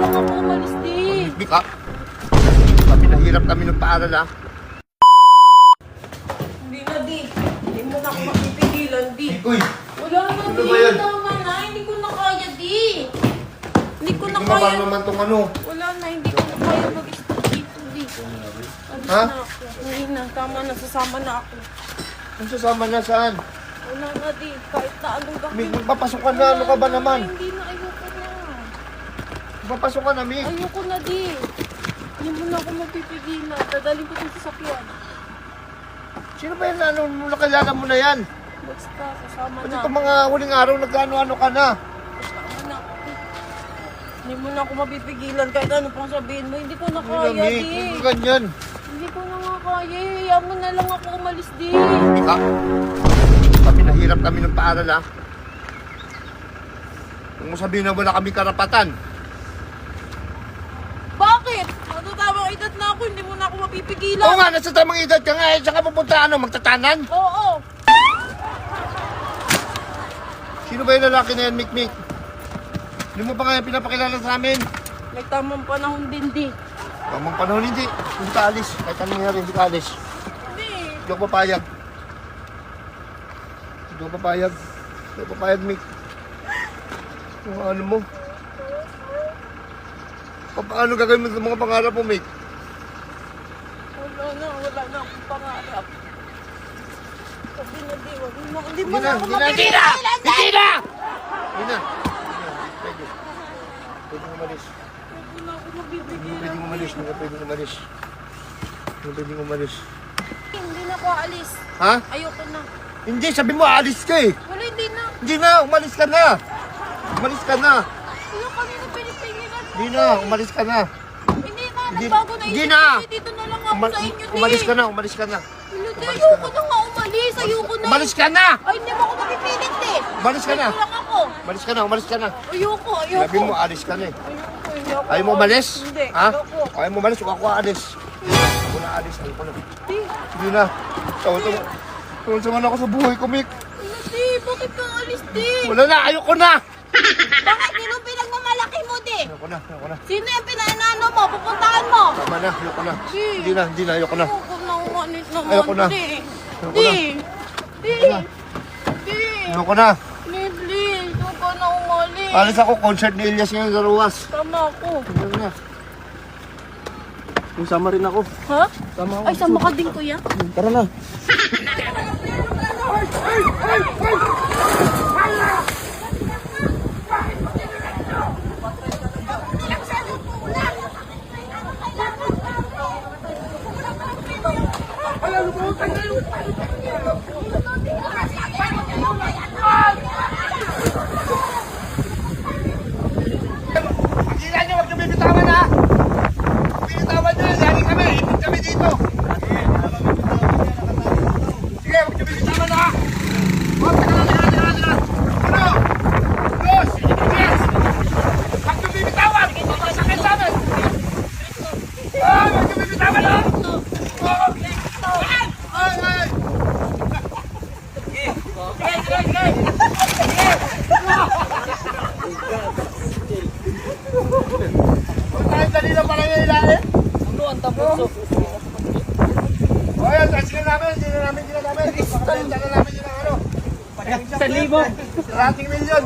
lang ako umalis din. Hindi ka. Pinahirap kami ng paaral ha. Hindi na di. Hindi mo na ako mapipigilan di. Uy! Wala na Ano di. ba yan? Tama na. Hindi ko na kaya di. Hindi ko na Hindi ba kaya. naman itong ano? Wala na. Hindi ko na kaya mag-stop dito di. Alis Ha? na ako. Hindi na. Tama na. Sasama na ako. Ang sasama na saan? Wala na di. Kahit na anong gawin. Magpapasok ka na. Ano ka ba naman? Hindi na. Ayoko na. Magpapasok ka na, Mick. Ayoko na di. Hindi mo na ako mapipigilan. Dadalhin ko sa sasakyan. Sino ba yan? Ano, nakilala mo na yan? Basta. Sasama Pati na. itong mga huling araw, nagkano-ano ka na. Sasama na ako. Hindi mo na ako mapipigilan kahit ano pang sabihin mo. Hindi ko na Hindi na, kaya Mick. di. Hindi ganyan. Hindi ko na nga kaya. Hayaan mo na lang ako umalis di. Hindi ka. Pinahirap kami ng paaral ha. Kung mo sabihin na wala kami karapatan. Bakit? Matutamang edad na ako. Hindi mo na ako mapipigilan. Oo nga, nasa tamang edad ka nga eh. Saan ka pupunta? Ano, magtatanan? Oo. Sino ba yung lalaki na yan, Mick? Hindi mo pa nga pinapakilala sa amin. May tamang panahon din di. Tamang panahon, hindi. Hindi ka alis. Kahit anong nangyari, hindi ka alis. Hindi. Hindi ako papayag. Hindi ako papayag. Hindi ako papayag, Mick. Kung ano mo. Paano gagawin mo sa mga pangarap mo, Mick? Wala na akong pangarap. Sabi na di, hindi mo Hindi na na, ako hindi na, hindi na! mapipigilan. Hindi na! Hindi na. Pwede. Pwedeng umalis. Hindi na ako mapipigilan. Pwedeng umalis. Hindi ka pwedeng umalis. Hindi pwedeng umalis. Hindi na ako aalis. Ha? Ayoko na. Hindi, sabi mo alis ka eh. Wala, hindi na. Hindi na, umalis ka na. Umalis ka na. Ayoko na pinipigilan mo. Hindi na, umalis ka na. Hindi na, Hindi- nagbago na hindi isip na. ko. Dito na lang ako sa inyo, di. Umalis ka na, umalis ka na. Hindi, Umalis ayoko ka na. na nga umalis. Ayoko na. Umalis ka na! Ay, hindi mo ako mapipilit eh. Umalis ka na. Dito lang ako. Umalis ka na, umalis ka na. Ayoko. Sabi mo, alis ka na eh. Ayoko, hindi ako. Ayaw mo umalis? Hindi, Ha? ayoko. Ayaw mo umalis, huwag ako aalis. Ako na aalis, ayoko na. Di, Sige na. Tawag ako sa buhay ko, Mick. di, bakit ka alis, di? Wala na, ayoko na! Bakit sino pinagmamalaki mo, di? Ayoko na, ayoko na. Sino yung pinainano mo? Pupuntahan mo? Tama na, ayoko na. Di. Hindi na, ayoko na. Ayoko na umalis naman, Ayoko na. di. Ayoko Di. na. Di. Ayoko na. Di. Ayoko na. Di, please. Huwag ka na umalis. Alis ako, concert ni Elias ngayon sa Ruwas. Tama ako. Ayoko na. Sama rin ako. Ha? Tama ako. Ay, sama ka din, kuya? Tara na. Pagilan nyo, huwag nyo bibitawan ha! Bibitawan nyo, lagi kami, ibig kami dito. Sige, huwag nyo bibitawan ha! Huwag, teka. Uno, dos, tres! Huwag nyo bibitawan! Masakit sa amin! Huwag nyo bibitawan ha! Ay! Dali lang pala yung ilalim. Ano ang tapos? O yan, sila namin. Dala namin yung ano. 1,000. 100 million.